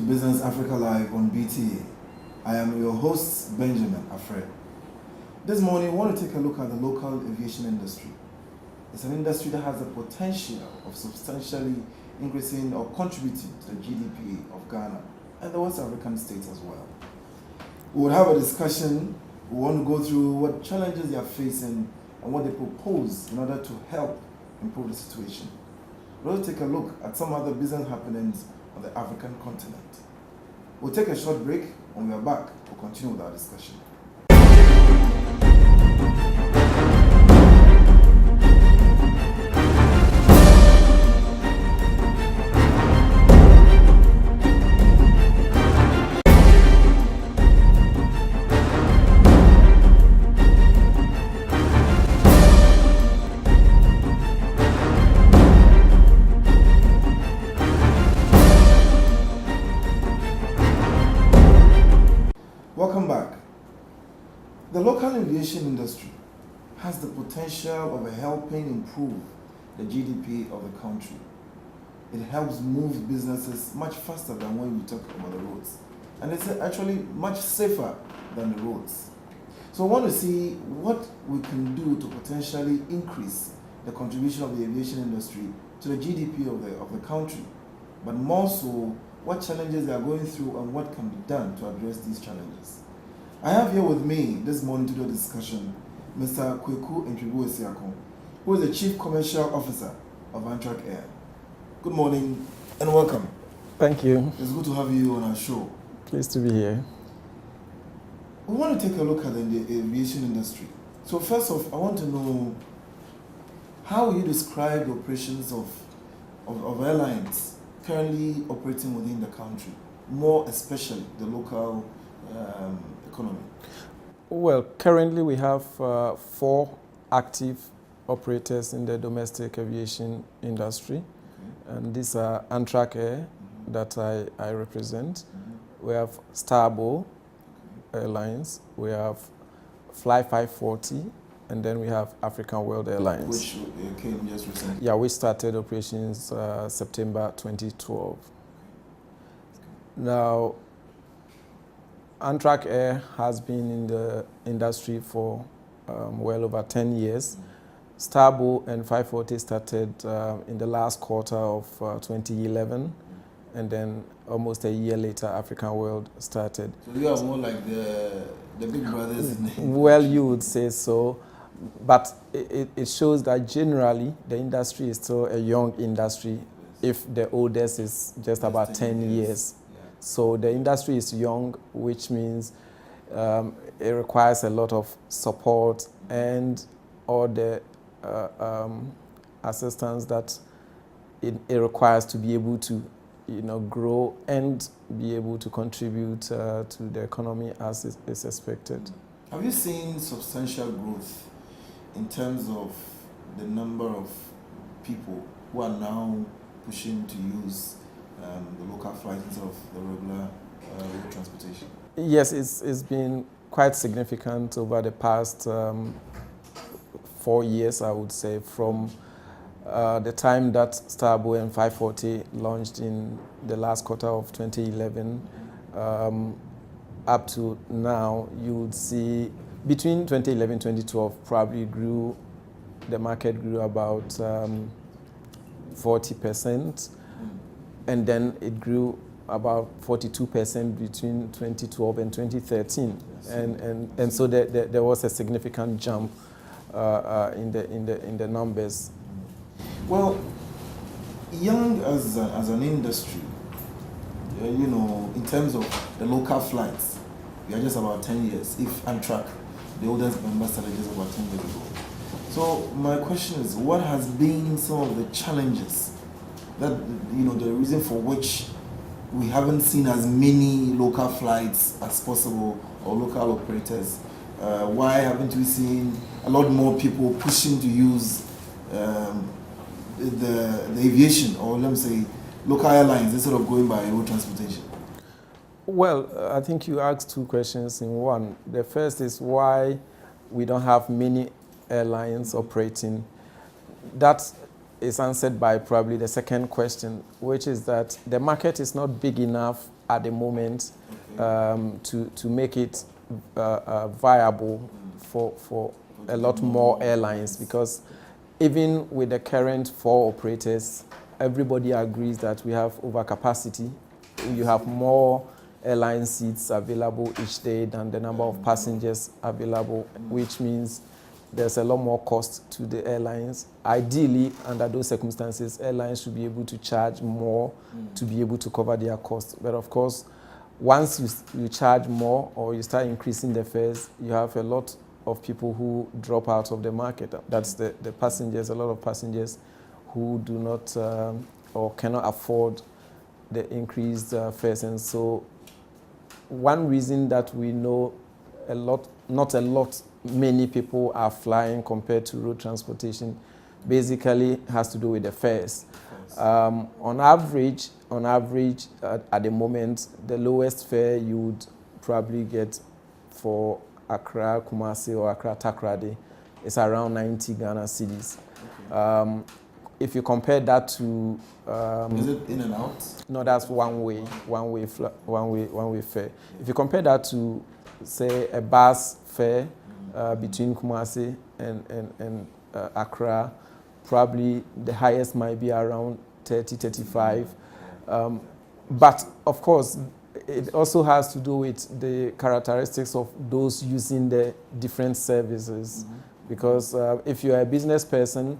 Business Africa Live on BTA. I am your host, Benjamin Afred. This morning, we want to take a look at the local aviation industry. It's an industry that has the potential of substantially increasing or contributing to the GDP of Ghana and the West African states as well. We will have a discussion. We want to go through what challenges they are facing and what they propose in order to help improve the situation. We'll also take a look at some other business happenings on the African continent. We'll take a short break. When we are back, we'll continue with our discussion. Welcome back. The local aviation industry has the potential of helping improve the GDP of the country. It helps move businesses much faster than when we talk about the roads. And it's actually much safer than the roads. So I want to see what we can do to potentially increase the contribution of the aviation industry to the GDP of the country, but more so, what challenges they are going through and what can be done to address these challenges. I have here with me this morning to do a discussion Mr. Kweku Ntwibu-Esiako, who is the Chief Commercial Officer of Amtrak Air. Good morning and welcome. Thank you. It's good to have you on our show. Pleased to be here. We want to take a look at the aviation industry. So first off, I want to know how you describe the operations of airlines currently operating within the country, more especially the local economy. Well, currently we have 4 active operators in the domestic aviation industry, and these are Amtrak Air that I represent. We have Starbow Airlines, we have Fly 540, and then we have African World Airlines. Which came just recently. Yeah, we started operations September 2012. Now, Amtrak Air has been in the industry for well over 10 years. Starbow and 540 started in the last quarter of 2011, and then almost a year later, African World started. So you are more like the big brothers in the industry. Well, you would say so. But it shows that generally the industry is still a young industry, if the oldest is just about 10 years. Yeah. So the industry is young, which means it requires a lot of support and all the assistance that it requires to be able to grow and be able to contribute to the economy as is expected. Have you seen substantial growth in terms of the number of people who are now pushing to use the local flights instead of the regular road transportation? Yes, it's been quite significant over the past 4 years, I would say, from the time that Starbow and 540 launched in the last quarter of 2011 up to now. You would see between 2011 and 2012 probably the market grew about 40%, and then it grew about 42% between 2012 and 2013, and so there was a significant jump in the numbers. Well, young as an industry, in terms of the local flights, we are just about 10 years. If Amtrak, the oldest member, started just about 10 years ago. So my question is, what has been some of the challenges that, the reason for which we haven't seen as many local flights as possible or local operators? Why haven't we seen a lot more people pushing to use the aviation, or let me say local airlines, instead of going by road transportation? Well, I think you asked 2 questions in one. The first is why we don't have many airlines operating. That is answered by probably the second question, which is that the market is not big enough at the moment to make it viable for a lot more airlines, because even with the current 4 operators, everybody agrees that we have overcapacity. You have more airline seats available each day than the number of passengers available, which means there's a lot more cost to the airlines. Ideally, under those circumstances, airlines should be able to charge more to be able to cover their costs. But of course, once you charge more or you start increasing the fares, you have a lot of people who drop out of the market. That's the passengers, a lot of passengers who do not or cannot afford the increased fares. And so one reason that we know many people are flying compared to road transportation basically has to do with the fares. On average, at the moment, the lowest fare you would probably get for Accra, Kumasi, or Accra, Takoradi is around 90 Ghana cedis. Okay. If you compare that to... is it in and out? No, that's one way fare. If you compare that to, say, a bus fare between Kumasi and Accra, probably the highest might be around 30, 35. But of course, it also has to do with the characteristics of those using the different services. Because if you're a business person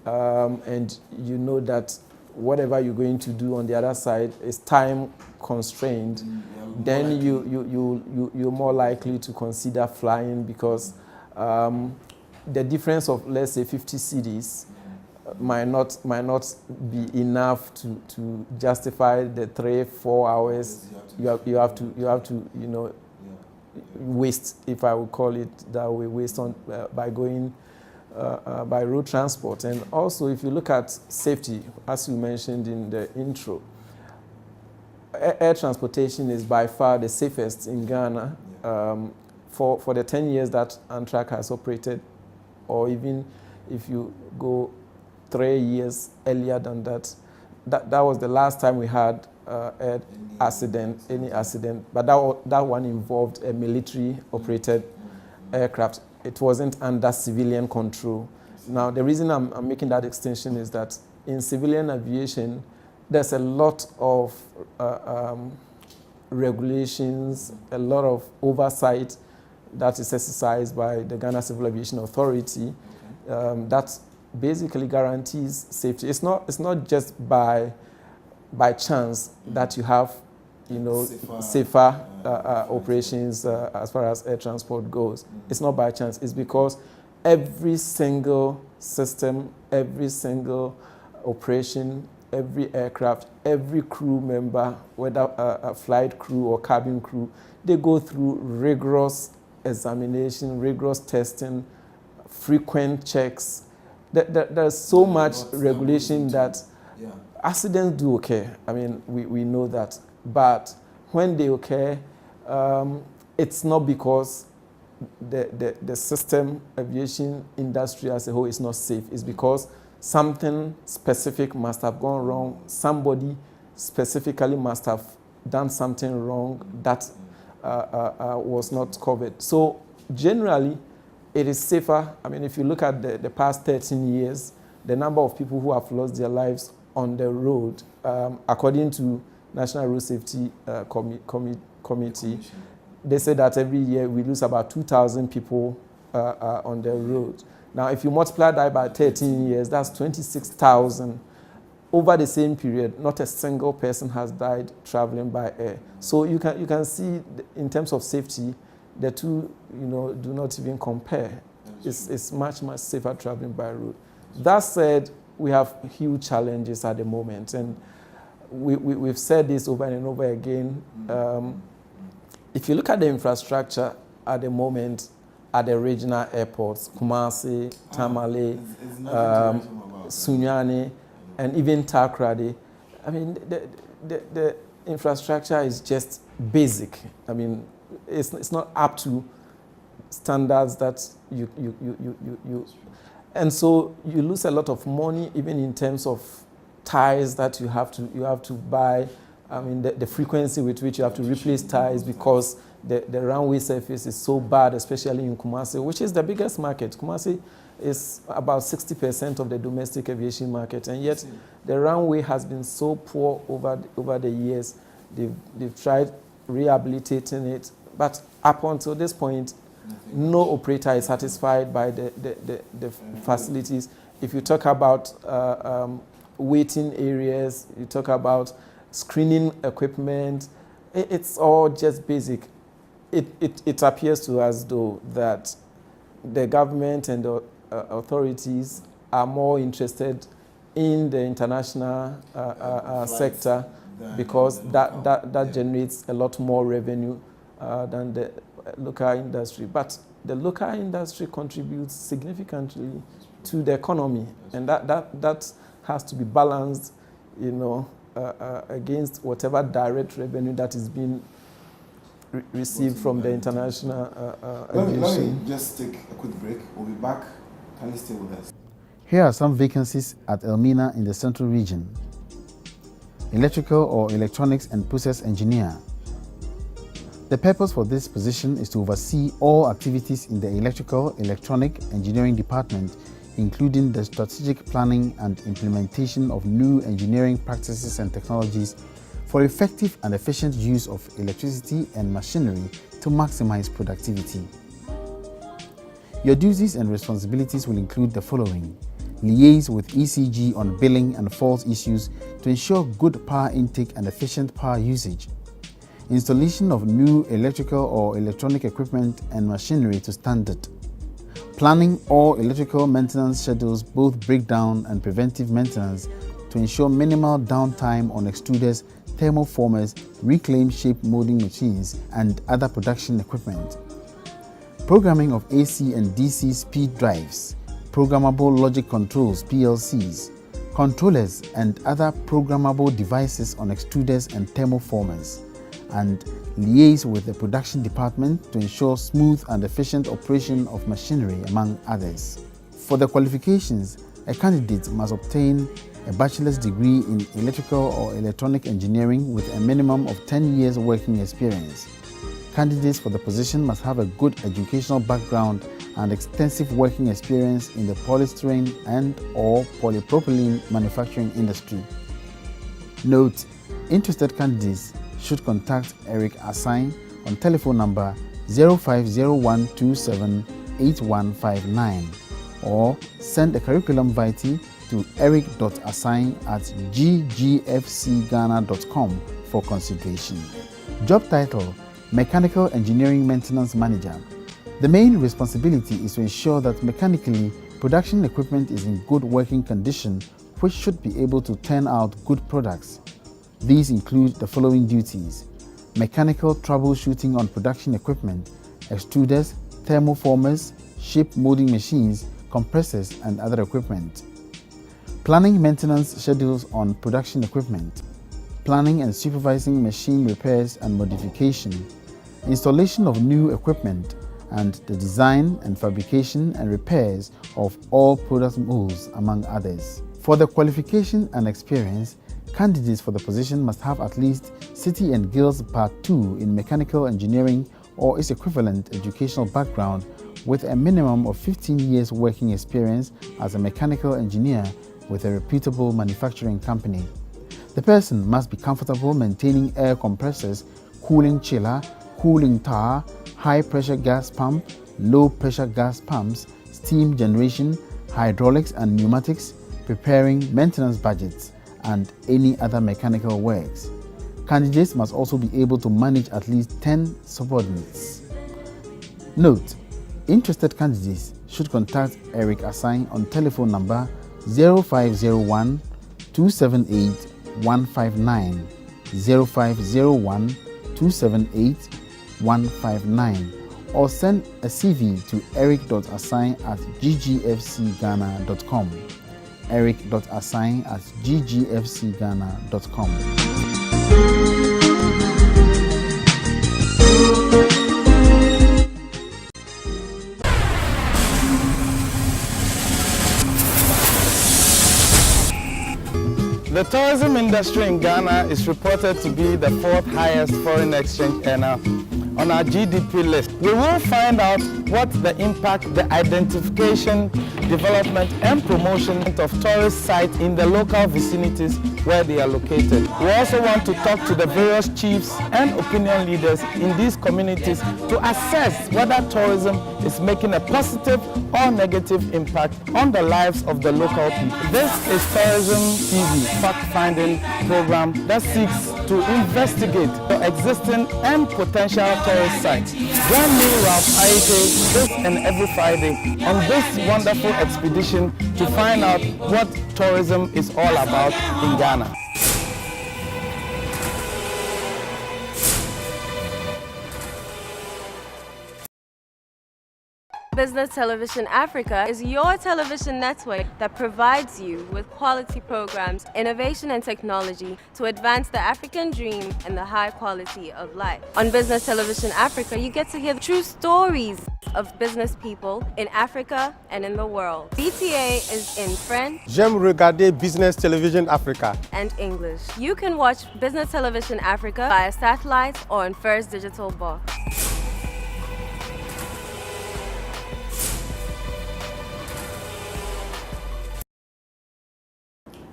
and you know that whatever you're going to do on the other side is time constrained, then you're more likely to consider flying, because the difference of, let's say, 50 cedis might not be enough to justify the 3-4 hours you have to waste, if I would call it that way, waste on by going by road transport. And also, if you look at safety, as you mentioned in the intro, air transportation is by far the safest in Ghana. For the 10 years that Amtrak has operated, or even if you go 3 years earlier than that was the last time we had any accident, but that one involved a military-operated aircraft. It wasn't under civilian control. Now, the reason I'm making that extension is that in civilian aviation, there's a lot of regulations, a lot of oversight that is exercised by the Ghana Civil Aviation Authority that basically guarantees safety. It's not just by chance that you have, safer operations as far as air transport goes. It's not by chance. It's because every single system, every single operation, every aircraft, every crew member, whether a flight crew or cabin crew, they go through rigorous examination, rigorous testing, frequent checks. There's so much regulation that accidents do occur. I mean, we know that. But when they occur, it's not because the system, aviation industry as a whole is not safe. It's because something specific must have gone wrong. Somebody specifically must have done something wrong that was not covered. So generally, it is safer. I mean, if you look at the past 13 years, the number of people who have lost their lives on the road, according to National Road Safety Committee, they say that every year we lose about 2,000 people on the road. Now, if you multiply that by 13 years, that's 26,000. Over the same period, not a single person has died traveling by air. So you can see, in terms of safety, the two, do not even compare. It's much, much safer traveling by road. That said, we have huge challenges at the moment, and we've said this over and over again. If you look at the infrastructure at the moment at the regional airports, Kumasi, Tamale, Sunyani, and even Takoradi, I mean, the infrastructure is just basic. I mean, it's not up to standards that you and so you lose a lot of money, even in terms of ties that you have to buy, I mean, the frequency with which you have to replace tires because the runway surface is so bad, especially in Kumasi, which is the biggest market. Kumasi is about 60% of the domestic aviation market, and yet the runway has been so poor over the years. They've tried rehabilitating it, but up until this point, no operator is satisfied by the facilities. If you talk about waiting areas, you talk about screening equipment, it's all just basic. It appears to us though that the government and the authorities are more interested in the international sector because that generates a lot more revenue than the local industry. But the local industry contributes significantly to the economy, and that has to be balanced, against whatever direct revenue that is being received from the international aviation. Let me just take a quick break. We'll be back. Can you stay with us? Here are some vacancies at Elmina in the Central Region. Electrical or electronics and process engineer. The purpose for this position is to oversee all activities in the electrical, electronic engineering department, including the strategic planning and implementation of new engineering practices and technologies for effective and efficient use of electricity and machinery to maximize productivity. Your duties and responsibilities will include the following: liaise with ECG on billing and fault issues to ensure good power intake and efficient power usage, installation of new electrical or electronic equipment and machinery to standard, planning all electrical maintenance schedules, both breakdown and preventive maintenance, to ensure minimal downtime on extruders, thermoformers, reclaimed shape molding machines, and other production equipment. Programming of AC and DC speed drives, programmable logic controls (PLCs), controllers, and other programmable devices on extruders and thermoformers, and liaise with the production department to ensure smooth and efficient operation of machinery, among others. For the qualifications, a candidate must obtain a bachelor's degree in electrical or electronic engineering with a minimum of 10 years working experience. Candidates for the position must have a good educational background and extensive working experience in the polystyrene and/or polypropylene manufacturing industry. Note: interested candidates should contact Eric Assign on telephone number 0501278159 or send a curriculum vitae to eric.assign@ggfcghana.com for consideration. Job title: Mechanical Engineering Maintenance Manager. The main responsibility is to ensure that mechanically production equipment is in good working condition, which should be able to turn out good products. These include the following duties: mechanical troubleshooting on production equipment, extruders, thermoformers, shape molding machines, compressors, and other equipment. Planning maintenance schedules on production equipment. Planning and supervising machine repairs and modification. Installation of new equipment, and the design and fabrication and repairs of all product molds, among others. For the qualification and experience, candidates for the position must have at least City and Guilds Part 2 in mechanical engineering or its equivalent educational background with a minimum of 15 years working experience as a mechanical engineer with a reputable manufacturing company. The person must be comfortable maintaining air compressors, cooling chiller, cooling tower, high pressure gas pump, low pressure gas pumps, steam generation, hydraulics and pneumatics, preparing maintenance budgets, and any other mechanical works. Candidates must also be able to manage at least 10 subordinates. Note: interested candidates should contact Eric Assign on telephone number 0501 278 159, 0501 278 159, or send a CV to eric.assign@ggfcghana.com. eric.assign@ggfcghana.com. The tourism industry industry in Ghana is reported to be the fourth highest foreign exchange earner on our GDP list. We will find out what the impact, the identification, development and promotion of tourist sites in the local vicinities where they are located. We also want to talk to the various chiefs and opinion leaders in these communities to assess whether tourism is making a positive or negative impact on the lives of the local people. This is Tourism TV, fact-finding program that seeks to investigate the existing and potential tourist sites. Join me, Ralph Aike, this and every Friday on this wonderful expedition to find out what tourism is all about in Ghana. Business Television Africa is your television network that provides you with quality programs, innovation and technology to advance the African dream and the high quality of life. On Business Television Africa, you get to hear the true stories of business people in Africa and in the world. BTA is in French. J'aime regarder Business Television Africa. And English. You can watch Business Television Africa via satellite or on First Digital Box.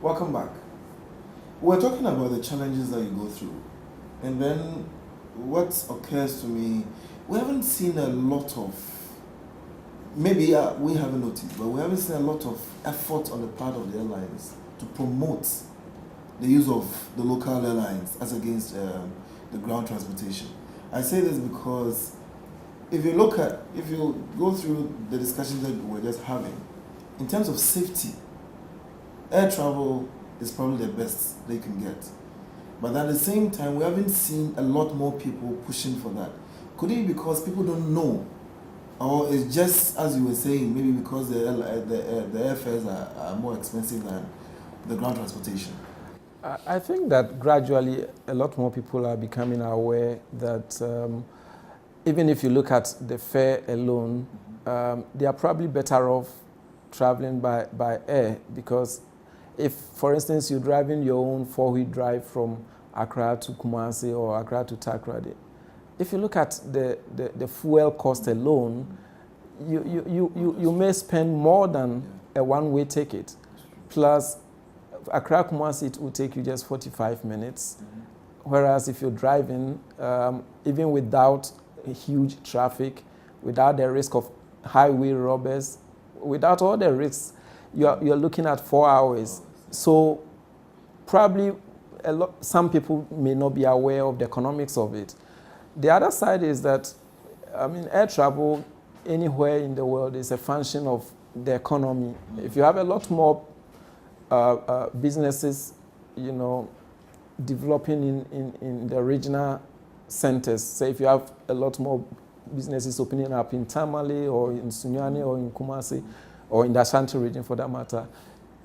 Welcome back. We're talking about the challenges that you go through. And then what occurs to me, we haven't seen a lot of, maybe we haven't noticed, but we haven't seen a lot of effort on the part of the airlines to promote the use of the local airlines as against the ground transportation. I say this because if you go through the discussions that we're just having, in terms of safety, air travel is probably the best they can get. But at the same time, we haven't seen a lot more people pushing for that. Could it be because people don't know? Or it's just, as you were saying, maybe because the airfares are more expensive than the ground transportation? I think that gradually a lot more people are becoming aware that even if you look at the fare alone, they are probably better off traveling by air, because if, for instance, you're driving your own four-wheel drive from Accra to Kumasi or Accra to Takoradi, if you look at the fuel cost alone, you may spend more than a one-way ticket. Plus, Accra Kumasi, it will take you just 45 minutes. Whereas if you're driving, even without huge traffic, without the risk of highway robbers, without all the risks, you're looking at 4 hours. So probably some people may not be aware of the economics of it. The other side is that, air travel anywhere in the world is a function of the economy. If you have a lot more businesses, developing in the regional centers, say if you have a lot more businesses opening up in Tamale or in Sunyani or in Kumasi or in the Ashanti region for that matter,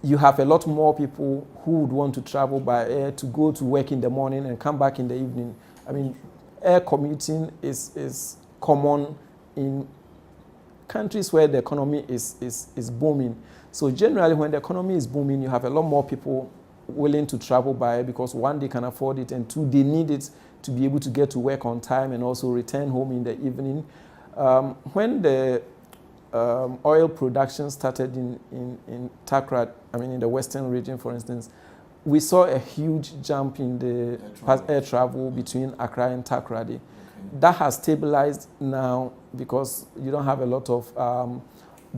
you have a lot more people who would want to travel by air to go to work in the morning and come back in the evening. Air commuting is common in countries where the economy is booming. So generally when the economy is booming, you have a lot more people willing to travel by air because one, they can afford it, and two, they need it to be able to get to work on time and also return home in the evening. When the oil production started in Takoradi, in the western region, for instance, we saw a huge jump in the air travel between Accra and Takoradi. Okay. That has stabilized now because you don't have a lot of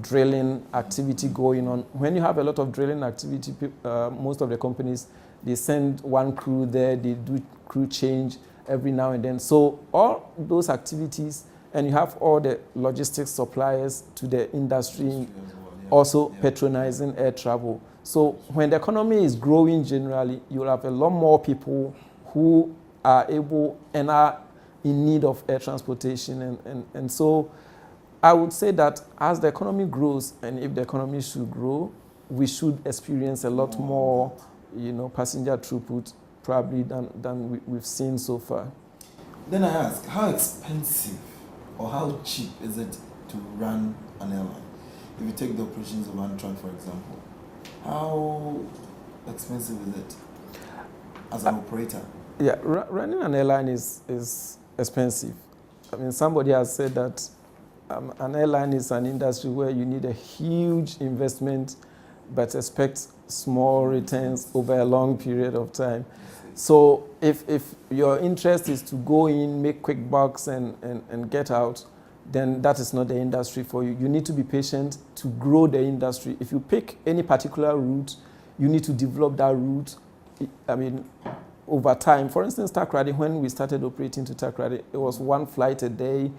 drilling activity going on. When you have a lot of drilling activity, most of the companies, they send one crew there, they do crew change every now and then. So all those activities, and you have all the logistics suppliers to the industry also patronizing air travel. So when the economy is growing generally, you'll have a lot more people who are able and are in need of air transportation. And so I would say that as the economy grows, and if the economy should grow, we should experience a lot more, passenger throughput probably than we've seen so far. Then I ask, how expensive or how cheap is it to run an airline? If you take the operations of Amtrak, for example, how expensive is it? as an operator? Yeah, running an airline is expensive. I mean, somebody has said that an airline is an industry where you need a huge investment but expect small returns over a long period of time. So if your interest is to go in, make quick bucks and get out, then that is not the industry for you. You need to be patient to grow the industry. If you pick any particular route, you need to develop that route, I mean, over time. For instance, Takoradi, when we started operating to Takoradi, it was one flight a day,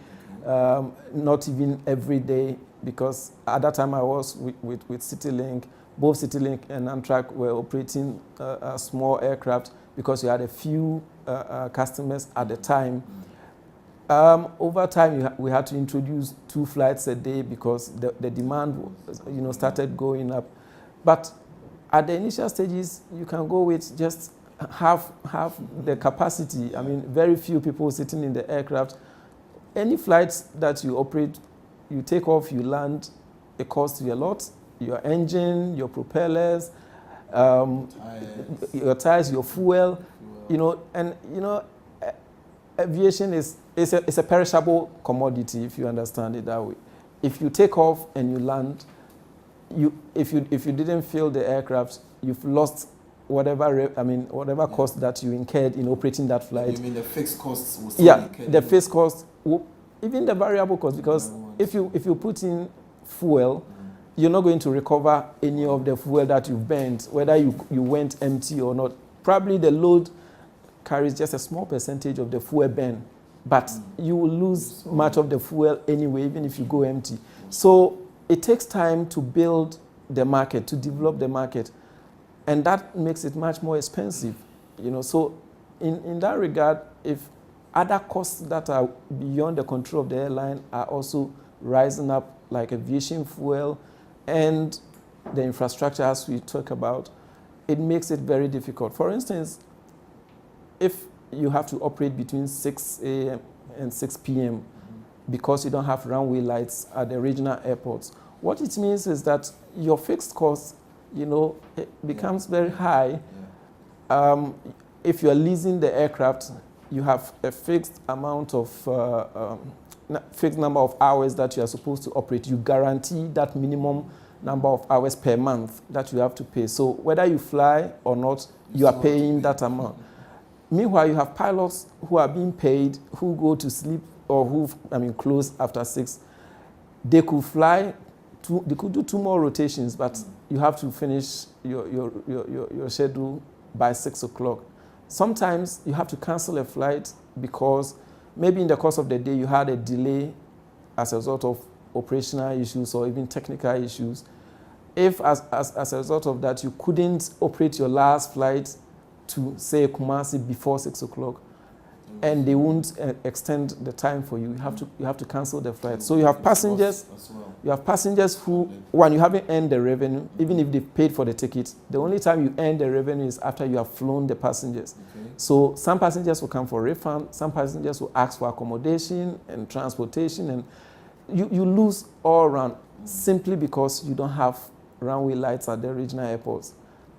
not even every day, because at that time I was with CityLink. Both CityLink and Amtrak were operating a small aircraft because you had a few customers at the time. Over time, we had to introduce 2 flights a day because the demand, started going up. But at the initial stages, you can go with just half the capacity. I mean, very few people sitting in the aircraft. Any flights that you operate, you take off, you land, it costs you a lot. Your engine, your propellers, your tires, your fuel, aviation is a perishable commodity, if you understand it that way. If you take off and you land, if you didn't fill the aircraft, you've lost whatever cost that you incurred in operating that flight. You mean the fixed costs will still incur? The fixed cost, even the variable cost, because if you put in fuel, you're not going to recover any of the fuel that you've burnt, whether you went empty or not. Probably the load carries just a small percentage of the fuel burn, but you will lose much of the fuel anyway, even if you go empty. So it takes time to build the market, to develop the market, and that makes it much more expensive. So in that regard, if other costs that are beyond the control of the airline are also rising up, like aviation fuel and the infrastructure as we talk about, it makes it very difficult. For instance, if you have to operate between 6 a.m. and 6 p.m. because you don't have runway lights at the regional airports, what it means is that your fixed cost, it becomes very high. If you're leasing the aircraft, you have a fixed amount of fixed number of hours that you are supposed to operate. You guarantee that minimum number of hours per month that you have to pay. So whether you fly or not, you are paying that amount. Meanwhile, you have pilots who are being paid, who go to sleep or who close after 6. They could fly, they could do 2 more rotations, but you have to finish your schedule by 6 o'clock. Sometimes you have to cancel a flight because maybe in the course of the day you had a delay as a result of operational issues or even technical issues. If as a result of that you couldn't operate your last flight to, say, Kumasi before 6 o'clock, and they won't extend the time for you, you have to cancel the flight. So you have passengers. You have passengers who, when you haven't earned the revenue, even if they paid for the ticket, the only time you earn the revenue is after you have flown the passengers. Okay. So some passengers will come for refund, some passengers will ask for accommodation and transportation, and you lose all around simply because you don't have runway lights at the regional airports.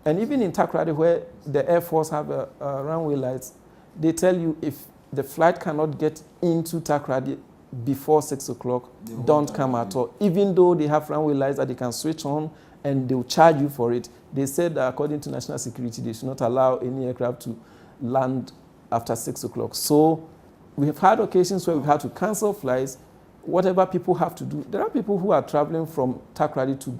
And even in Takoradi, where the Air Force have a runway lights, they tell you if the flight cannot get into Takoradi before 6 o'clock, don't come at all. Even though they have runway lights that they can switch on and they will charge you for it. They said that according to national security, they should not allow any aircraft to land after 6 o'clock. So we have had occasions where we've had to cancel flights, whatever people have to do. There are people who are traveling from Takoradi to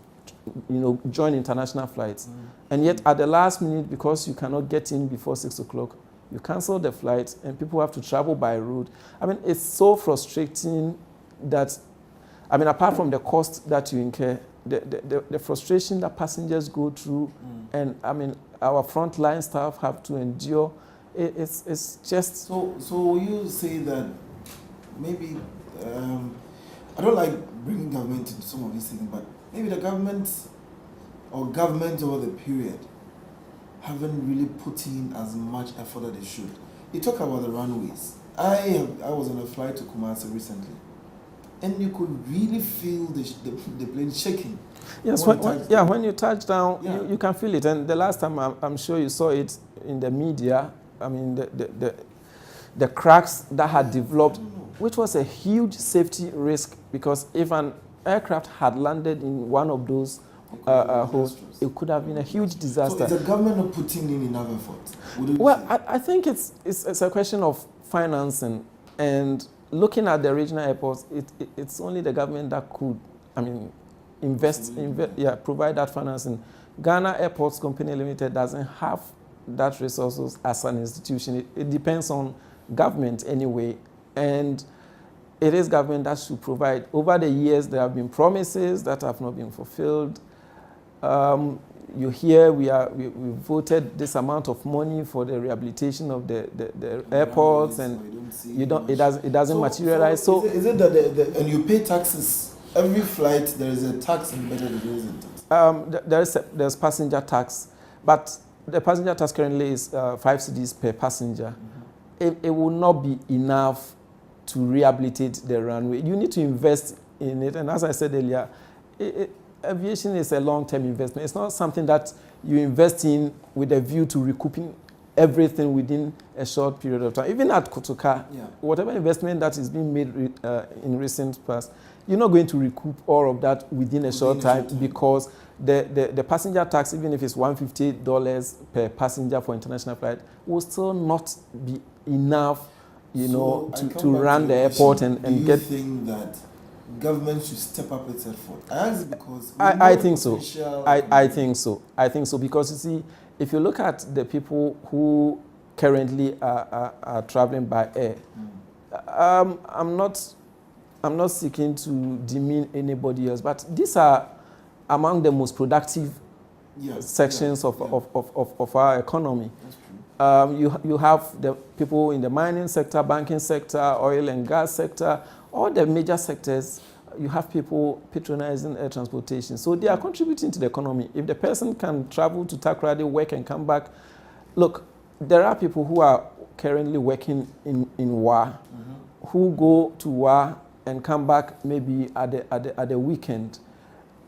join international flights. And yet at the last minute, because you cannot get in before 6 o'clock, you cancel the flight and people have to travel by road. It's so frustrating that, apart from the cost that you incur, the frustration that passengers go through and, our frontline staff have to endure, it's just... So you say that maybe, I don't like bringing government into some of these things, but maybe the government over the period haven't really put in as much effort that they should. You talk about the runways. I was on a flight to Kumasi recently, and you could really feel the plane shaking. Yes, when you touch down, Yeah. you can feel it. And the last time, I'm sure you saw it in the media, I mean, the cracks that had developed, which was a huge safety risk, because if an aircraft had landed in one of those holes, it could have been a huge disaster. So is the government not putting in enough effort? Would you Well, say? I think it's a question of financing, and looking at the regional airports, it's only the government that could, I mean, provide that financing. Ghana Airports Company Limited doesn't have that resources as an institution. It depends on government anyway, and it is government that should provide. Over the years, there have been promises that have not been fulfilled. You hear we voted this amount of money for the rehabilitation of the airports, and it doesn't materialize. So is it that and you pay taxes every flight? There is a tax embedded in it, isn't it? There's passenger tax, but the passenger tax currently is 5 cedis per passenger. It will not be enough to rehabilitate the runway. You need to invest in it, and as I said earlier, aviation is a long-term investment. It's not something that you invest in with a view to recouping everything within a short period of time. Even at Kotoka, whatever investment that is being made in recent past, you're not going to recoup all of that within a short time, because the passenger tax, even if it's $150 per passenger for international flight, will still not be enough, to run the airport and get. Do you think that government should step up its effort? I ask because I think so. I think so. I think so, because you see, if you look at the people who currently are traveling by air, I'm not seeking to demean anybody else, but these are among the most productive sections of our economy. That's true. You have the people in the mining sector, banking sector, oil and gas sector, all the major sectors. You have people patronizing air transportation. So they are contributing to the economy. If the person can travel to Takoradi, work and come back, look, there are people who are currently working in WA, who go to WA and come back maybe at the weekend.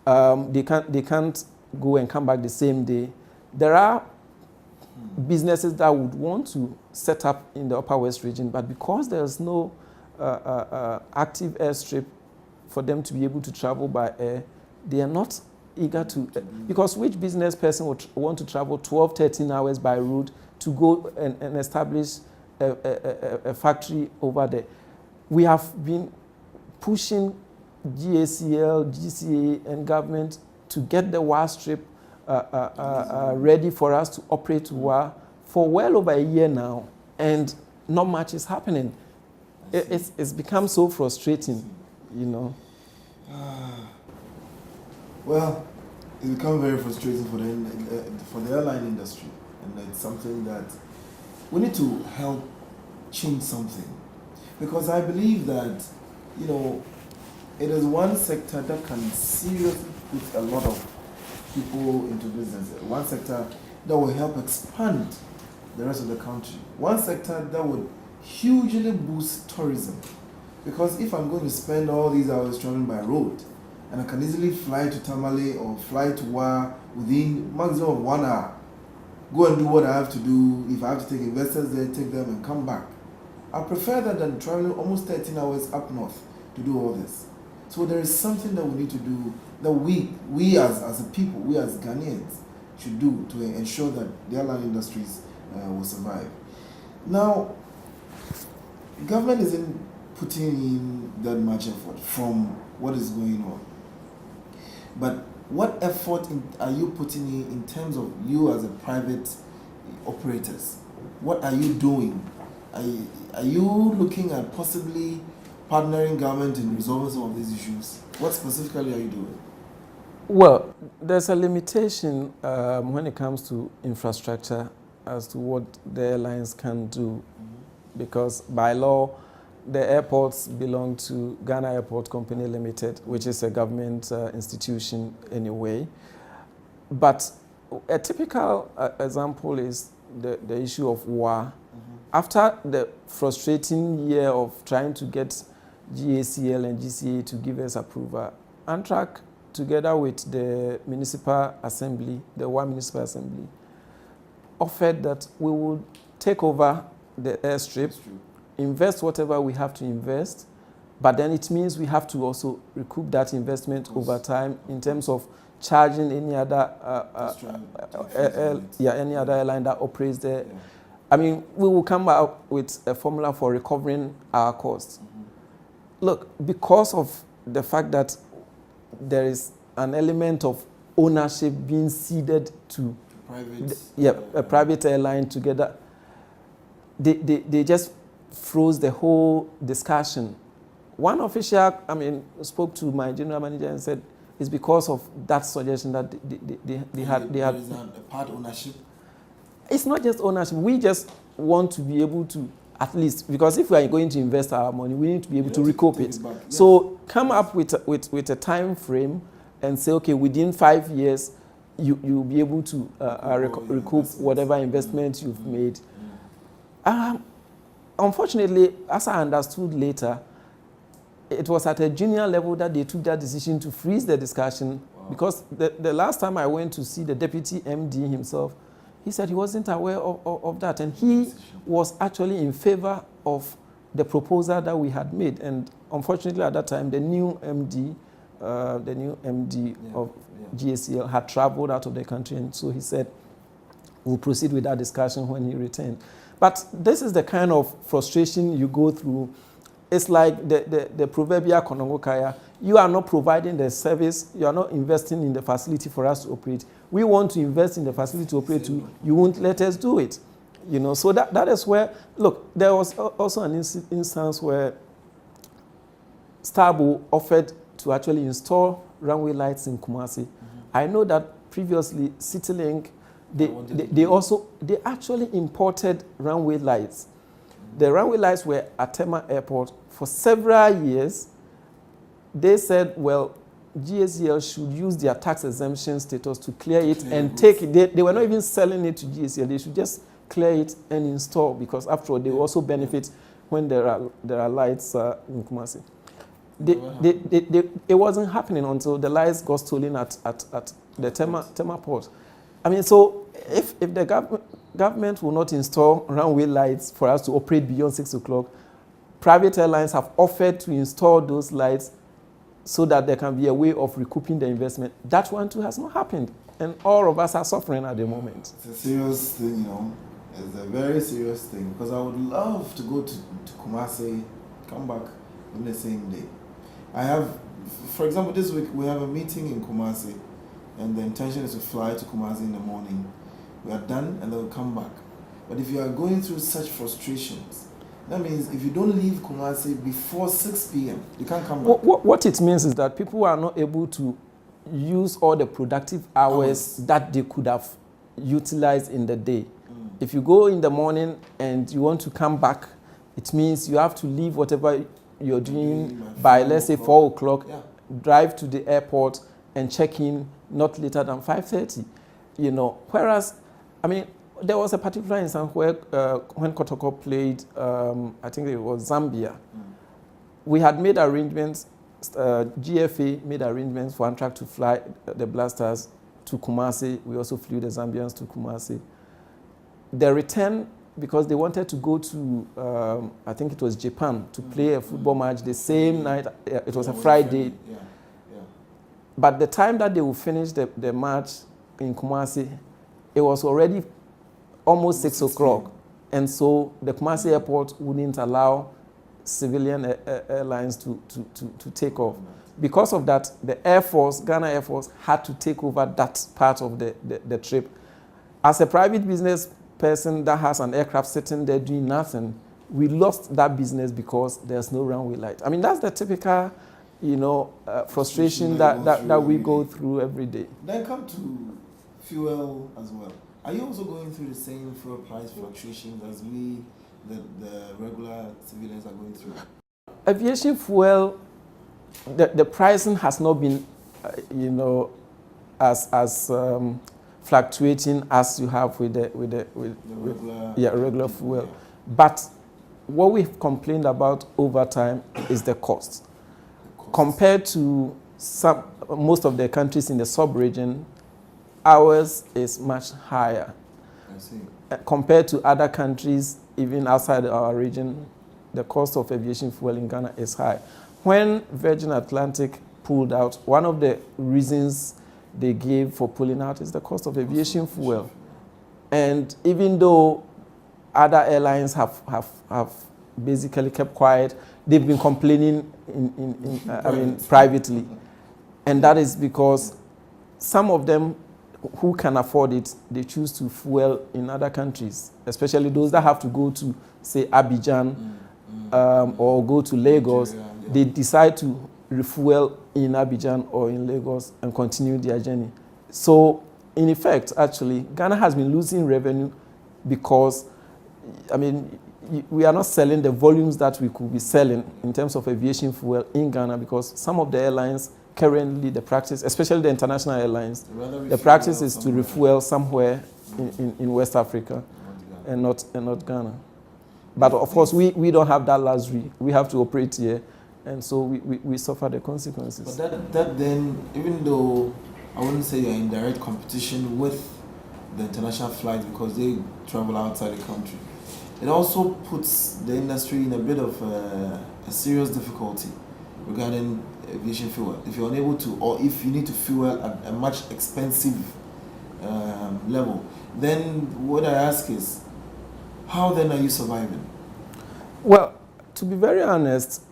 They can't go and come back the same day. There are businesses that would want to set up in the Upper West region, but because there's no active airstrip for them to be able to travel by air, they are not eager to, because which business person would want to travel 12, 13 hours by road to go and establish a factory over there? We have been pushing GACL, GCA and government to get the WA strip ready for us to operate WA for well over a year now, and not much is happening. It's become so frustrating, Well, it's become very frustrating for the airline industry, and it's something that we need to help change something, because I believe that it is one sector that can seriously put a lot of people into business. One sector that will help expand the rest of the country. One sector that would hugely boost tourism. Because if I'm going to spend all these hours traveling by road, and I can easily fly to Tamale or fly to WA within maximum of 1 hour, go and do what I have to do. If I have to take investors there, take them and come back. I prefer that than traveling almost 13 hours up north to do all this. So there is something that we need to do, that we as a people, we as Ghanaians should do to ensure that the airline industries will survive. Now, government isn't putting in that much effort from what is going on. But what effort are you putting in terms of you as a private operators? What are you doing? Are you looking at possibly partnering government in resolving some of these issues? What specifically are you doing? Well, there's a limitation when it comes to infrastructure as to what the airlines can do, because by law, the airports belong to Ghana Airport Company Limited, which is a government institution anyway. But a typical example is the issue of WA. After the frustrating year of trying to get GACL and GCA to give us approval. Amtrak, together with the municipal assembly, the one municipal assembly, offered that we would take over the airstrip, invest whatever we have to invest, but then it means we have to also recoup that investment over time in terms of charging any other any other airline that operates there. Yeah. I mean, we will come out with a formula for recovering our costs. Look, because of the fact that there is an element of ownership being ceded to a private airline together, they just froze the whole discussion. One official, spoke to my general manager and said it's because of that suggestion that they had. There is a part ownership. It's not just ownership. We just want to be able to, at least, because if we are going to invest our money, we need to be able to recoup it. Yes. So come up with a time frame and say, okay, within 5 years, you'll be able to recoup whatever investment you've made. Unfortunately, as I understood later, it was at a junior level that they took that decision to freeze the discussion. Wow. Because the last time I went to see the deputy MD himself, he said he wasn't aware of that. And he was actually in favor of the proposal that we had made. And unfortunately, at that time, the new MD of GACL had traveled out of the country. And so he said, we'll proceed with that discussion when he returned. But this is the kind of frustration you go through. It's like the proverbial Konongo Kaya. You are not providing the service. You are not investing in the facility for us to operate. We want to invest in the facility to operate too. You won't let us do it. So that is where, look, there was also an instance where Starbo offered to actually install runway lights in Kumasi. Mm-hmm. I know that previously CityLink, they actually imported runway lights. The runway lights were at Tema Airport for several years. They said, well, GACL should use their tax exemption status to clear it and take it. They were not even selling it to GACL. They should just clear it and install, because after all, they also benefit when there are lights in Kumasi. It wasn't happening until the lights got stolen at the Tema port. So if the government will not install runway lights for us to operate beyond 6 o'clock, private airlines have offered to install those lights so that there can be a way of recouping the investment. That one too has not happened. And all of us are suffering at the moment. It's a serious thing, It's a very serious thing, because I would love to go to Kumasi, come back on the same day. For example, this week we have a meeting in Kumasi, and the intention is to fly to Kumasi in the morning. We are done and then we'll come back. But if you are going through such frustrations, that means if you don't leave Kumasi before 6 p.m., you can't come back. What it means is that people are not able to use all the productive hours that they could have utilized in the day. If you go in the morning and you want to come back, it means you have to leave whatever you're doing by, let's say, 4 o'clock, drive to the airport and check in not later than 5:30. Whereas, there was a particular instance where when Kotoko played, I think it was Zambia, we had made arrangements, GFA made arrangements for Amtrak to fly the Blasters to Kumasi. We also flew the Zambians to Kumasi. The return, because they wanted to go to, I think it was Japan, to play a football match the same night. It was a Friday. But the time that they would finish the match in Kumasi, it was already almost 6 o'clock. And so the Kumasi airport wouldn't allow civilian airlines to take off. Because of that, the Air Force, Ghana Air Force, had to take over that part of the trip. As a private business person that has an aircraft sitting there doing nothing, we lost that business because there's no runway light. That's the typical, frustration that we go through every day. Then come to fuel as well. Are you also going through the same fuel price fluctuations as we, the regular civilians, are going through? Aviation fuel, the pricing has not been, as fluctuating as you have with the regular fuel. Yeah. But what we've complained about over time is the cost. Compared to most of the countries in the sub-region, ours is much higher. I see. Compared to other countries, even outside our region, the cost of aviation fuel in Ghana is high. When Virgin Atlantic pulled out, one of the reasons they gave for pulling out is the cost of aviation fuel. And even though other airlines have basically kept quiet, they've been complaining privately. And that is because some of them who can afford it, they choose to fuel in other countries, especially those that have to go to, say, Abidjan or go to Lagos. Nigeria, yeah. They decide to refuel in Abidjan or in Lagos and continue their journey. So, in effect, actually, Ghana has been losing revenue because, we are not selling the volumes that we could be selling in terms of aviation fuel in Ghana, because some of the airlines currently, the practice, especially the international airlines, the practice is to refuel somewhere in West Africa and not Ghana. But of course, we don't have that luxury. We have to operate here, and so we suffer the consequences. But that then, even though I wouldn't say you're in direct competition with the international flights because they travel outside the country, it also puts the industry in a bit of a serious difficulty regarding aviation fuel. If you're unable to, or if you need to fuel at a much expensive level, then what I ask is, how then are you surviving? Well, to be very honest,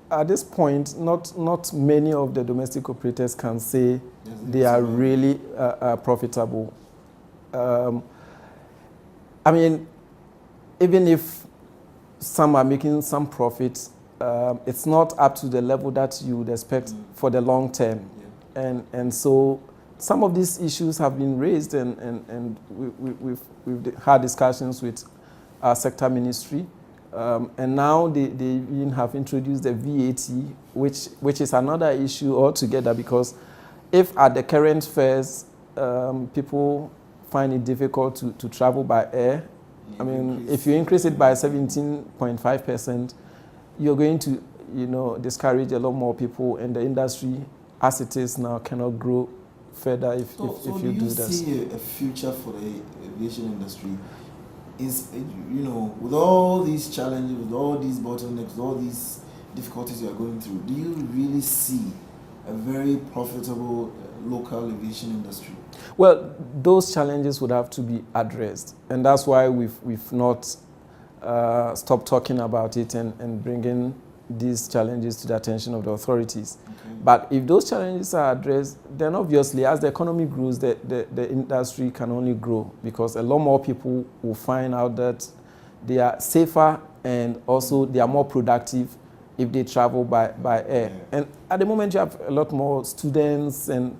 at this point, not many of the domestic operators can say they are really profitable. Even if some are making some profit, it's not up to the level that you would expect for the long term. Yeah. And so some of these issues have been raised, and we've had discussions with our sector ministry. And now they even have introduced the VAT, which is another issue altogether, because if at the current fares, people find it difficult to travel by air, if you increase it by 17.5%, you're going to, discourage a lot more people, and the industry, as it is now, cannot grow further if you do that. Do you see a future for the aviation industry? With all these challenges, with all these bottlenecks, with all these difficulties you are going through, do you really see a very profitable local aviation industry? Well, those challenges would have to be addressed, and that's why we've not stopped talking about it and bringing these challenges to the attention of the authorities. Okay. But if those challenges are addressed, then obviously as the economy grows, the industry can only grow, because a lot more people will find out that they are safer and also they are more productive if they travel by air. Yeah. And at the moment you have a lot more students and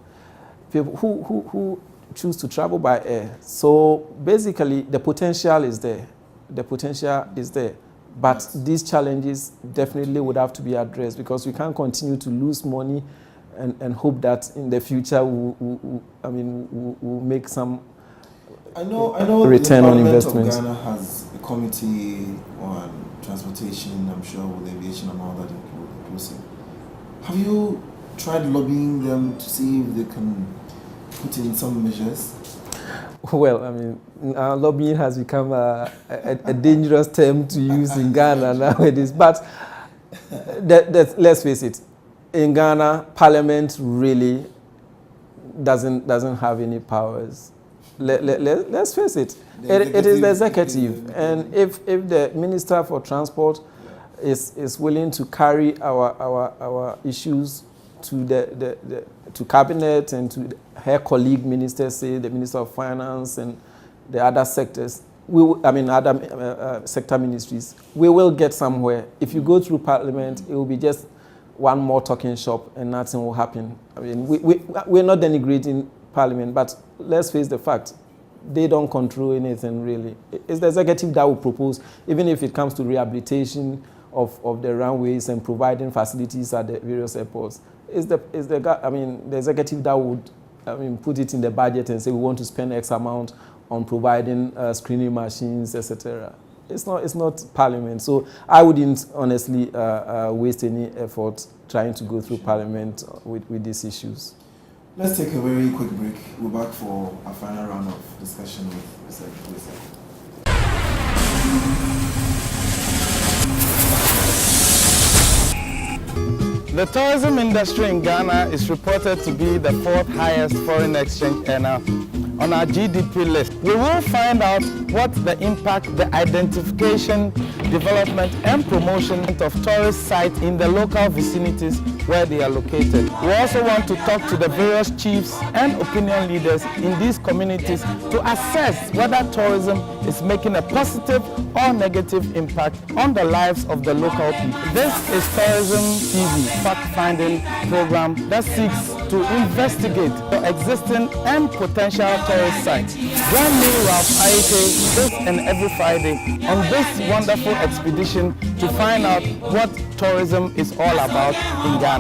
people who choose to travel by air. So basically the potential is there. But yes, these challenges definitely would have to be addressed, because we can't continue to lose money and hope that in the future we'll make some return on investment. Ghana has a committee on transportation, I'm sure, with aviation and all that inclusive. Have you tried lobbying them to see if they can put in some measures? Well, lobbying has become a dangerous term to use in Ghana nowadays. But let's face it, in Ghana, Parliament really doesn't have any powers. Let's face it. It is the executive, and if the Minister for Transport is willing to carry our issues to cabinet and to her colleague ministers, say the Minister of Finance and the other sectors, other sector ministries, we will get somewhere. If you go through Parliament, it will be just one more talking shop and nothing will happen. We're not denigrating Parliament, but let's face the fact, they don't control anything really. It's the executive that will propose, even if it comes to rehabilitation of the runways and providing facilities at the various airports. It's the executive that would put it in the budget and say we want to spend X amount on providing screening machines, etc. It's not Parliament. So I wouldn't honestly waste any effort trying to go through Parliament with these issues. Let's take a very quick break. We're back for a final round of discussion with Mr. Kwesi. The tourism industry in Ghana is reported to be the 4th highest foreign exchange earner on our GDP list. We will find out what the impact, the identification, development and promotion of tourist sites in the local vicinities where they are located. We also want to talk to the various chiefs and opinion leaders in these communities to assess whether tourism is making a positive or negative impact on the lives of the local people. This is Tourism TV, fact-finding program that seeks to investigate the existing and potential tourist sites. Join me, Ralph Aite, this and every Friday on this wonderful expedition to find out what tourism is all about in Ghana.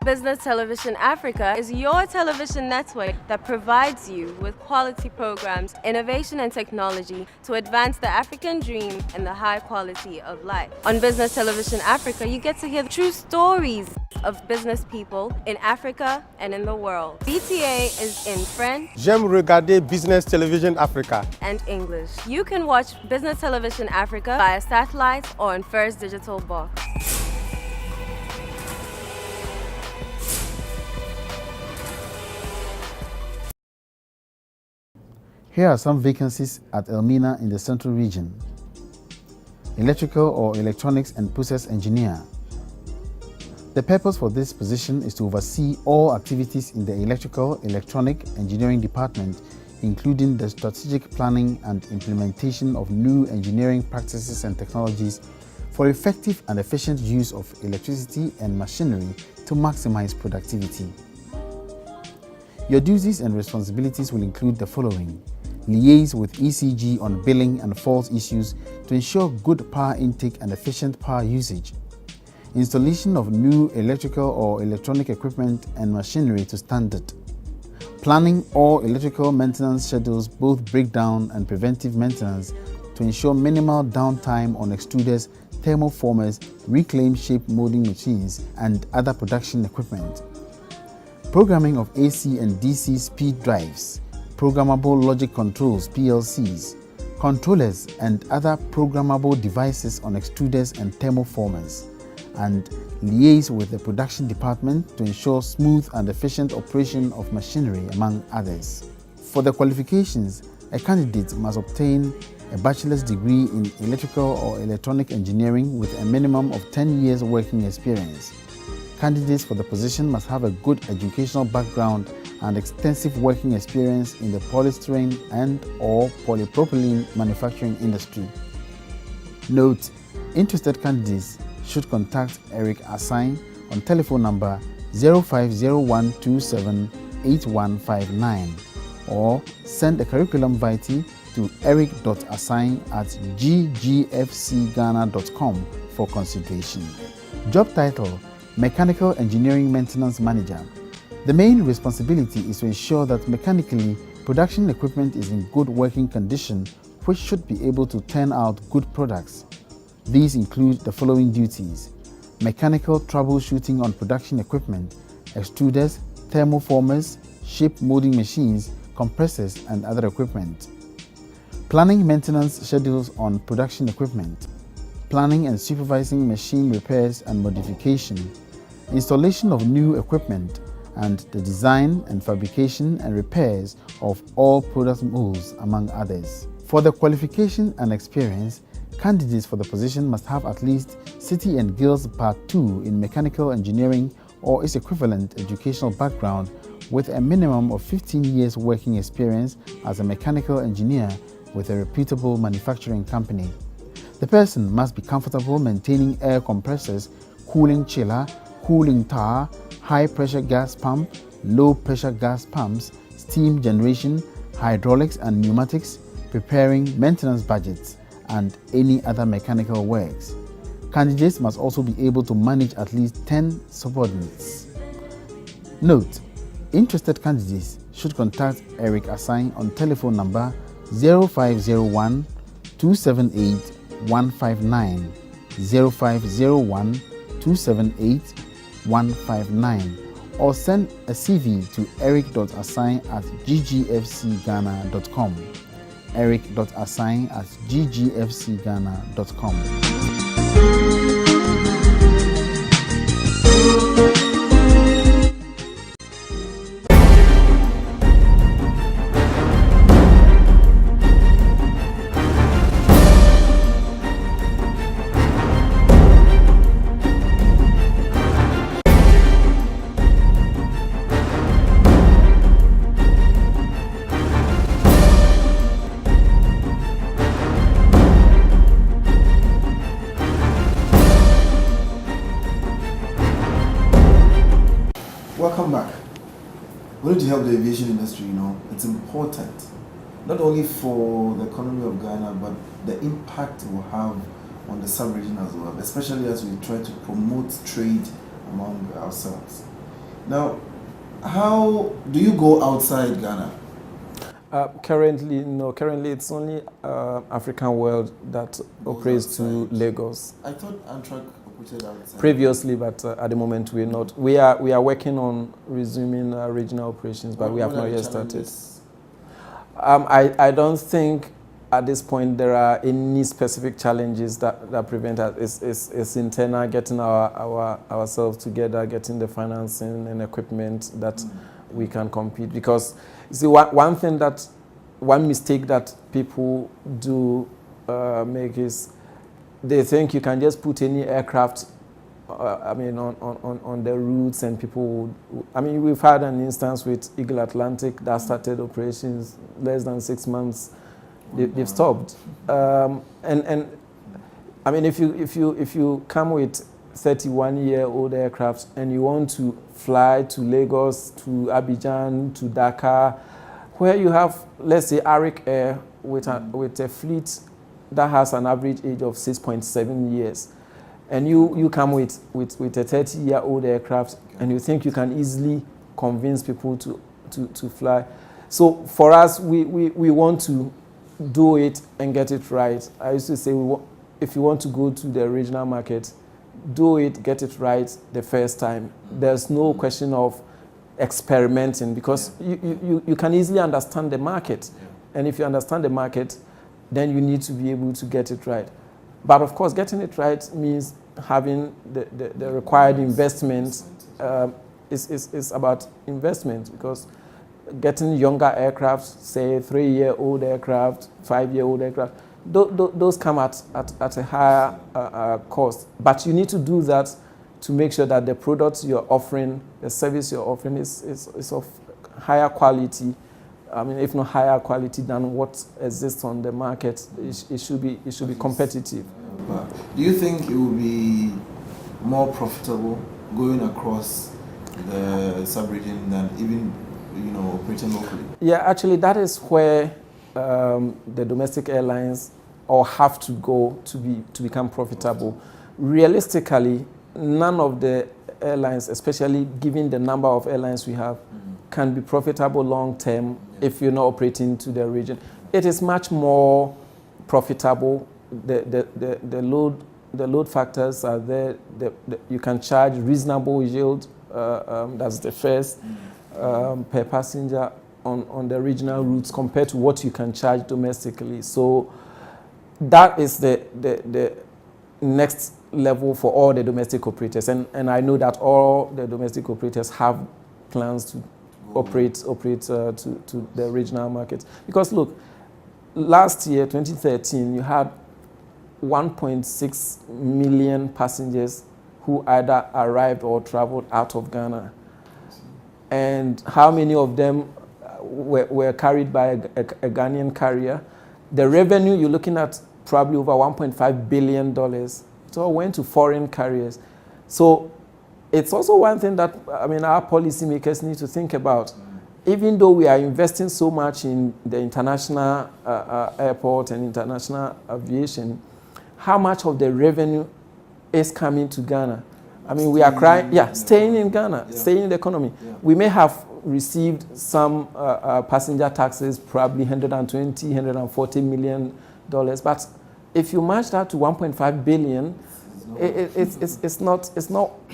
Business Television Africa is your television network that provides you with quality programs, innovation and technology to advance the African dream and the high quality of life. On Business Television Africa, you get to hear the true stories of business people in Africa and in the world. BTA is in French. J'aime regarder Business Television Africa. And English. You can watch Business Television Africa via satellite or on First Digital Box. Here are some vacancies at Elmina in the Central Region. Electrical or electronics and process engineer. The purpose for this position is to oversee all activities in the electrical, electronic engineering department, including the strategic planning and implementation of new engineering practices and technologies for effective and efficient use of electricity and machinery to maximize productivity. Your duties and responsibilities will include the following: liaise with ECG on billing and fault issues to ensure good power intake and efficient power usage. Installation of new electrical or electronic equipment and machinery to standard. Planning all electrical maintenance schedules, both breakdown and preventive maintenance, to ensure minimal downtime on extruders, thermoformers, reclaimed shape molding machines, and other production equipment. Programming of AC and DC speed drives, programmable logic controls (PLCs), controllers and other programmable devices on extruders and thermoformers, and liaise with the production department to ensure smooth and efficient operation of machinery, among others. For the qualifications, a candidate must obtain a bachelor's degree in electrical or electronic engineering with a minimum of 10 years working experience. Candidates for the position must have a good educational background and extensive working experience in the polystyrene and/or polypropylene manufacturing industry. Note: interested candidates should contact Eric Assign on telephone number 0501278159 or send a curriculum vitae to eric.assign@ggfcghana.com for consideration. Job title: Mechanical Engineering Maintenance Manager. The main responsibility is to ensure that mechanically production equipment is in good working condition, which should be able to turn out good products. These include the following duties: mechanical troubleshooting on production equipment, extruders, thermoformers, shape molding machines, compressors, and other equipment. Planning maintenance schedules on production equipment. Planning and supervising machine repairs and modification. Installation of new equipment, and the design and fabrication and repairs of all product molds, among others. For the qualification and experience, candidates for the position must have at least City and Guilds Part 2 in mechanical engineering or its equivalent educational background with a minimum of 15 years working experience as a mechanical engineer with a reputable manufacturing company. The person must be comfortable maintaining air compressors, cooling chiller, cooling tower, high-pressure gas pump, low-pressure gas pumps, steam generation, hydraulics and pneumatics, preparing maintenance budgets, and any other mechanical works. Candidates must also be able to manage at least 10 subordinates. Note, interested candidates should contact Eric Assign on telephone number 0501 278 159, 0501 278 159, or send a CV to eric.assign@ggfcghana.com. eric.assign@ggfcghana.com. Welcome back. We need to help the aviation industry, it's important, not only for the economy of Ghana, but the impact it will have on the sub-region as well, especially as we try to promote trade among ourselves. Now, how do you go outside Ghana? Currently, no. Currently, it's only African World that operates to Lagos. I thought Amtrak operated outside. Previously, but at the moment we're not. We are working on resuming regional operations, but we have not yet started. I don't think at this point there are any specific challenges that prevent us. It's internal, getting ourselves together, getting the financing and equipment that we can compete. Because you see, one mistake that people do make is they think you can just put any aircraft on the routes, and people we've had an instance with Eagle Atlantic that started operations less than 6 months. They've stopped. If you come with 31-year-old aircraft and you want to fly to Lagos, to Abidjan, to Dakar, where you have, let's say, Arik Air with a fleet that has an average age of 6.7 years, and you come with a 30-year-old aircraft, and you think you can easily convince people to fly. So for us, we want to do it and get it right. I used to say, if you want to go to the regional market, do it, get it right the first time. There's no question of experimenting, because you can easily understand the market. And if you understand the market, then you need to be able to get it right. But of course, getting it right means having the required investment. Is about investment, because getting younger aircraft, say 3-year-old aircraft, 5-year-old aircraft, those come at a higher cost. But you need to do that to make sure that the products you're offering, the service you're offering is of higher quality. If not higher quality than what exists on the market. It should be competitive. Do you think it will be more profitable going across the sub-region than even operating locally? Yeah, actually, that is where the domestic airlines all have to go to become profitable. Realistically, none of the airlines, especially given the number of airlines we have, can be profitable long term if you're not operating to the region. It is much more profitable. The load factors are there. You can charge reasonable yield. That's the first per passenger on the regional routes compared to what you can charge domestically. So that is the next level for all the domestic operators, and I know that all the domestic operators have plans to operate to the regional market. Because look, last year, 2013, you had 1.6 million passengers who either arrived or traveled out of Ghana. And how many of them were carried by a Ghanaian carrier? The revenue, you're looking at probably over $1.5 billion. So it went to foreign carriers. So it's also one thing that our policymakers need to think about. Even though we are investing so much in the international airport and international aviation, how much of the revenue is coming to Ghana? I mean, we are crying, Staying staying in Ghana, Yeah. staying in the economy. Yeah. We may have received some passenger taxes, probably 120, 140 million dollars, but if you match that to 1.5 billion, it's not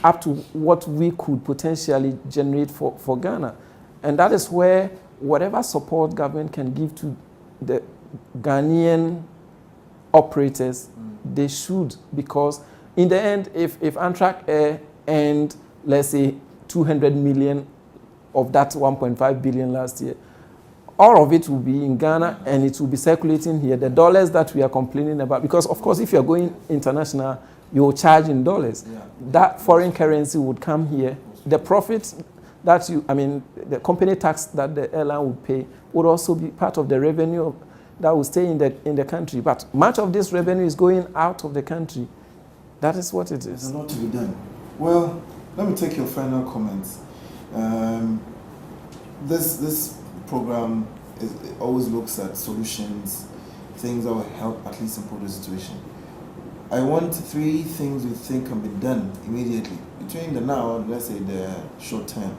up to what we could potentially generate for Ghana. And that is where whatever support government can give to the Ghanaian operators, they should, because in the end, if Amtrak Air earned, let's say, 200 million of that 1.5 billion last year, all of it will be in Ghana and it will be circulating here. The dollars that we are complaining about, because of course, if you're going international, you will charge in dollars. Yeah. That foreign currency would come here. The profit that the company tax that the airline would pay would also be part of the revenue that will stay in the country. But much of this revenue is going out of the country. That is what it There's is. a lot to be done. Well, let me take your final comments. This program it always looks at solutions, things that will help at least improve the situation. I want 3 things you think can be done immediately between the now and let's say the short term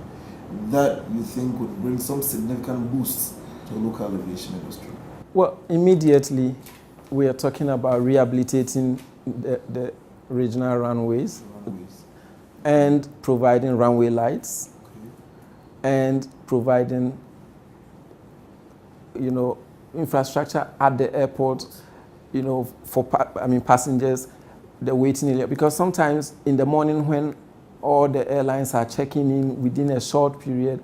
that you think would bring some significant boosts to the local aviation industry. Well, immediately, we are talking about rehabilitating the regional runways Runways. and providing runway lights Okay. and providing, infrastructure at the airport, for passengers, the waiting area. Because sometimes in the morning when all the airlines are checking in within a short period,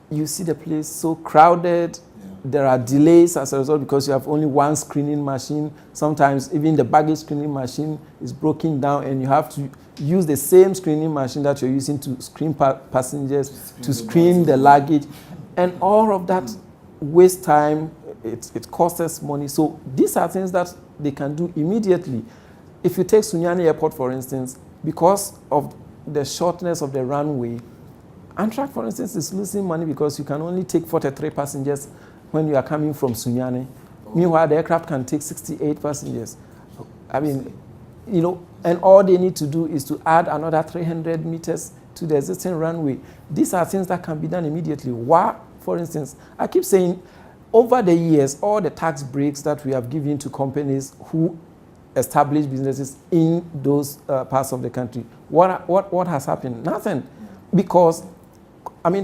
you see the place so crowded. Yeah. There are delays as a result because you have only one screening machine. Sometimes even the baggage screening machine is broken down and you have to use the same screening machine that you're using to screen passengers, to screen the luggage. And all of that waste time, it costs us money. So these are things that they can do immediately. If you take Sunyani Airport, for instance, because of the shortness of the runway, Amtrak, for instance, is losing money because you can only take 43 passengers when you are coming from Sunyani. Meanwhile, the aircraft can take 68 passengers. I mean, and all they need to do is to add another 300 meters to the existing runway. These are things that can be done immediately. Why, for instance, I keep saying, over the years, all the tax breaks that we have given to companies who establish businesses in those parts of the country, what has happened? Nothing. Because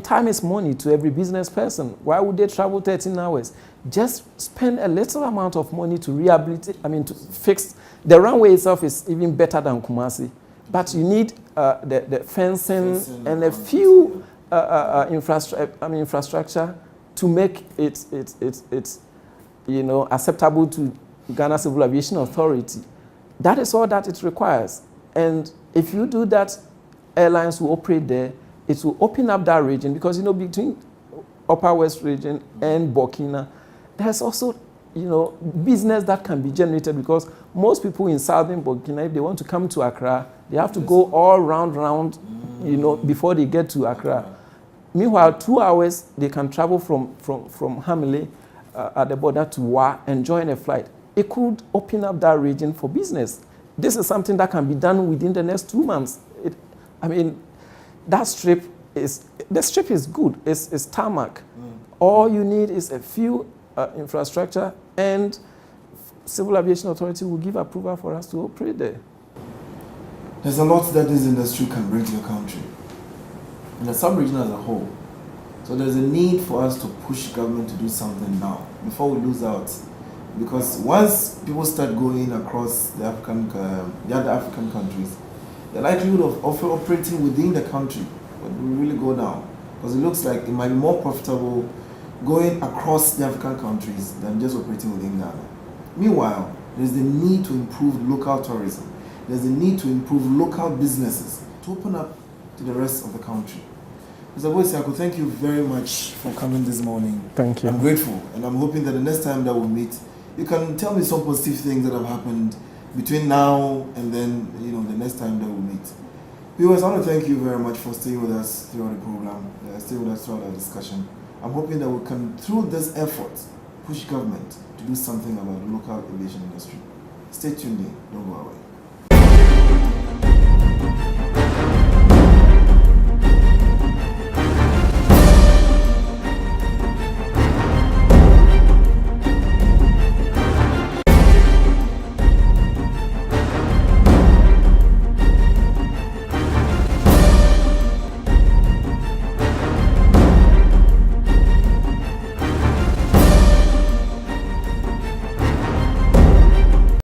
time is money to every business person. Why would they travel 13 hours? Just spend a little amount of money to rehabilitate, to fix. The runway itself is even better than Kumasi. But you need the fencing and a few infrastructure to make it acceptable to Ghana Civil Aviation Authority. That is all that it requires. And if you do that, airlines will operate there. It will open up that region because, between Upper West region and Burkina, there's also, business that can be generated because most people in southern Burkina, if they want to come to Accra, they have to go all round, before they get to Accra. Meanwhile, 2 hours, they can travel from Hamile at the border to Wa and join a flight. It could open up that region for business. This is something that can be done within the next 2 months. That strip is good. It's tarmac. All you need is a few infrastructure, and Civil Aviation Authority will give approval for us to operate there. There's a lot that this industry can bring to the country and the sub-region as a whole. So there's a need for us to push government to do something now before we lose out. Because once people start going across the other African countries, the likelihood of operating within the country will really go down. Because it looks like it might be more profitable going across the African countries than just operating within Ghana. Meanwhile, there's the need to improve local tourism. There's the need to improve local businesses to open up to the rest of the country. Mr. Boysiako, thank you very much for coming this morning. Thank you. I'm grateful, and I'm hoping that the next time that we meet, you can tell me some positive things that have happened between now and then, the next time that we meet. Viewers, I want to thank you very much for staying with us throughout the program, staying with us throughout our discussion. I'm hoping that we can, through this effort, push government to do something about the local aviation industry. Stay tuned in, don't go away.